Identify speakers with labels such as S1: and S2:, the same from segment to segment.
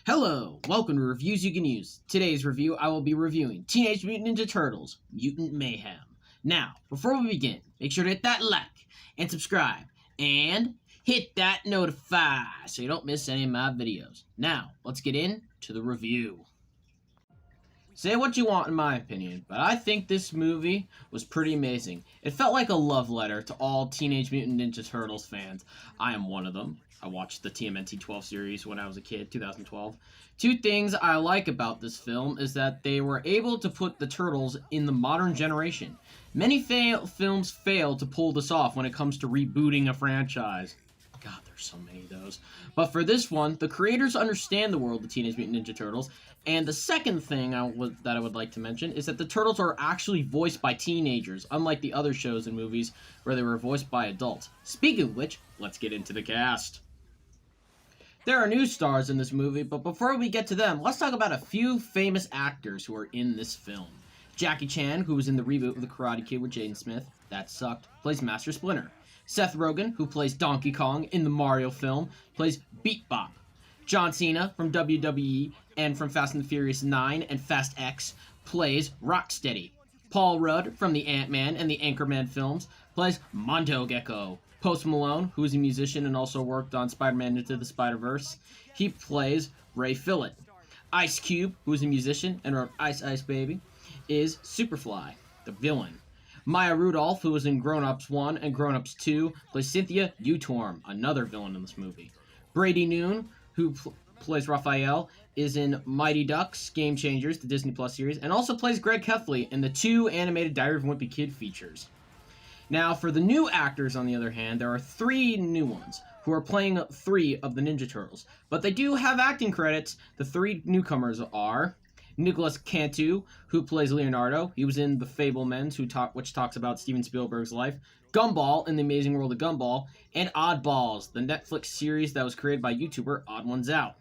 S1: Hello, welcome to Reviews You Can Use. Today's review, I will be reviewing Teenage Mutant Ninja Turtles, Mutant Mayhem. Now, before we begin, make sure to hit that like and subscribe, and hit that notify so you don't miss any of my videos. Now, let's get into the review. Say what you want in my opinion, but I think this movie was pretty amazing. It felt like a love letter to all Teenage Mutant Ninja Turtles fans. I am one of them. I watched the TMNT 12 series when I was a kid, 2012. Two things I like about this film is that they were able to put the Turtles in the modern generation. Many films fail to pull this off when it comes to rebooting a franchise. God, there's so many of those. But for this one, the creators understand the world of Teenage Mutant Ninja Turtles. And the second thing that I would like to mention is that the Turtles are actually voiced by teenagers, unlike the other shows and movies where they were voiced by adults. Speaking of which, let's get into the cast. There are new stars in this movie, but before we get to them, let's talk about a few famous actors who are in this film. Jackie Chan, who was in the reboot of The Karate Kid with Jaden Smith, that sucked, plays Master Splinter. Seth Rogen, who plays Donkey Kong in the Mario film, plays Beat Bop. John Cena from WWE and from Fast and the Furious 9 and Fast X plays Rocksteady. Paul Rudd from the Ant-Man and the Anchorman films plays Mondo Gecko. Post Malone, who is a musician and also worked on Spider-Man Into the Spider-Verse, he plays Ray Fillet. Ice Cube, who is a musician and wrote Ice Ice Baby, is Superfly, the villain. Maya Rudolph, who was in Grown Ups 1 and Grown Ups 2, plays Cynthia Utorm, another villain in this movie. Brady Noon, who plays Raphael, is in Mighty Ducks, Game Changers, the Disney Plus series, and also plays Greg Heffley in the two animated Diary of a Wimpy Kid features. Now, for the new actors, on the other hand, there are three new ones who are playing three of the Ninja Turtles. But they do have acting credits. The three newcomers are Nicholas Cantu, who plays Leonardo. He was in The Fabelmans, which talks about Steven Spielberg's life. Gumball in The Amazing World of Gumball. And Oddballs, the Netflix series that was created by YouTuber Odd Ones Out.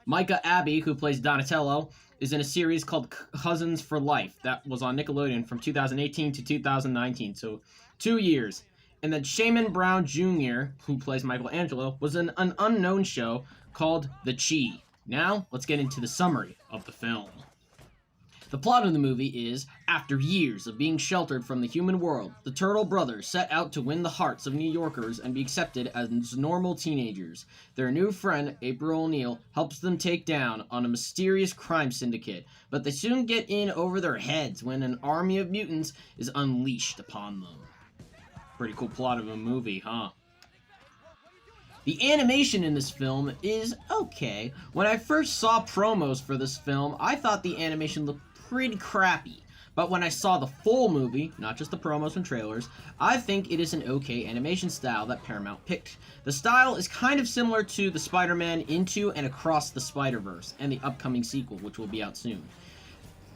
S1: Micah Abbey, who plays Donatello, is in a series called Cousins for Life that was on Nickelodeon from 2018 to 2019, so 2 years. And then Shaman Brown Jr., who plays Michelangelo, was in an unknown show called The Chi. Now, let's get into the summary of the film. The plot of the movie is, after years of being sheltered from the human world, the Turtle brothers set out to win the hearts of New Yorkers and be accepted as normal teenagers. Their new friend, April O'Neil, helps them take down on a mysterious crime syndicate, but they soon get in over their heads when an army of mutants is unleashed upon them. Pretty cool plot of a movie, huh? The animation in this film is okay. When I first saw promos for this film, I thought the animation looked pretty crappy. But when I saw the full movie, not just the promos and trailers, I think it is an okay animation style that Paramount picked. The style is kind of similar to the Spider-Man Into and Across the Spider-Verse and the upcoming sequel, which will be out soon,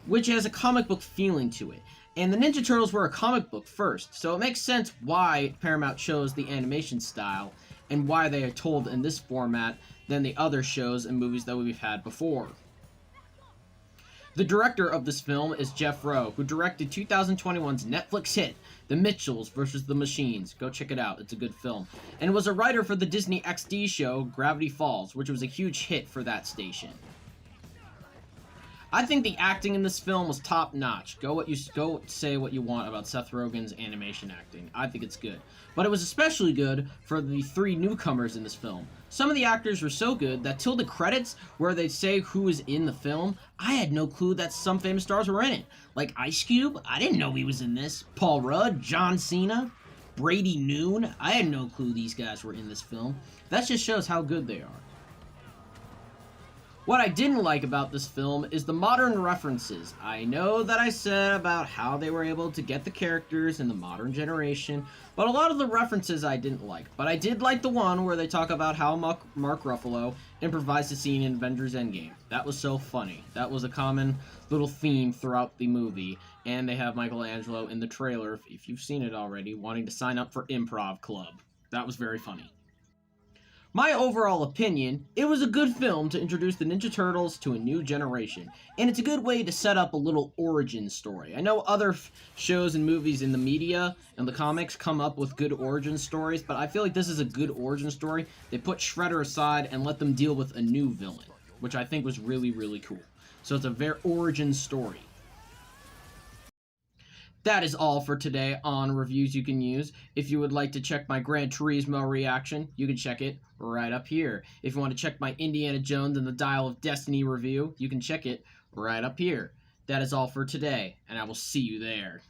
S1: which has a comic book feeling to it. And the Ninja Turtles were a comic book first, so it makes sense why Paramount chose the animation style and why they are told in this format than the other shows and movies that we've had before. The director of this film is Jeff Rowe, who directed 2021's Netflix hit, The Mitchells vs. the Machines. Go check it out, it's a good film. And was a writer for the Disney XD show Gravity Falls, which was a huge hit for that station. I think the acting in this film was top-notch. Go say what you want about Seth Rogen's animation acting. I think it's good. But it was especially good for the three newcomers in this film. Some of the actors were so good that till the credits, where they say who is in the film, I had no clue that some famous stars were in it. Like Ice Cube, I didn't know he was in this. Paul Rudd, John Cena, Brady Noon, I had no clue these guys were in this film. That just shows how good they are. What I didn't like about this film is the modern references. I know that I said about how they were able to get the characters in the modern generation, but a lot of the references I didn't like. But I did like the one where they talk about how Mark Ruffalo improvised a scene in Avengers Endgame. That was so funny. That was a common little theme throughout the movie. And they have Michelangelo in the trailer, if you've seen it already, wanting to sign up for Improv Club. That was very funny. My overall opinion, it was a good film to introduce the Ninja Turtles to a new generation, and it's a good way to set up a little origin story. I know other shows and movies in the media and the comics come up with good origin stories, but I feel like this is a good origin story. They put Shredder aside and let them deal with a new villain. which I think was really, really cool. So it's a very origin story. That is all for today on Reviews You Can Use. If you would like to check my Gran Turismo reaction, you can check it right up here. If you want to check my Indiana Jones and the Dial of Destiny review, you can check it right up here. That is all for today, and I will see you there.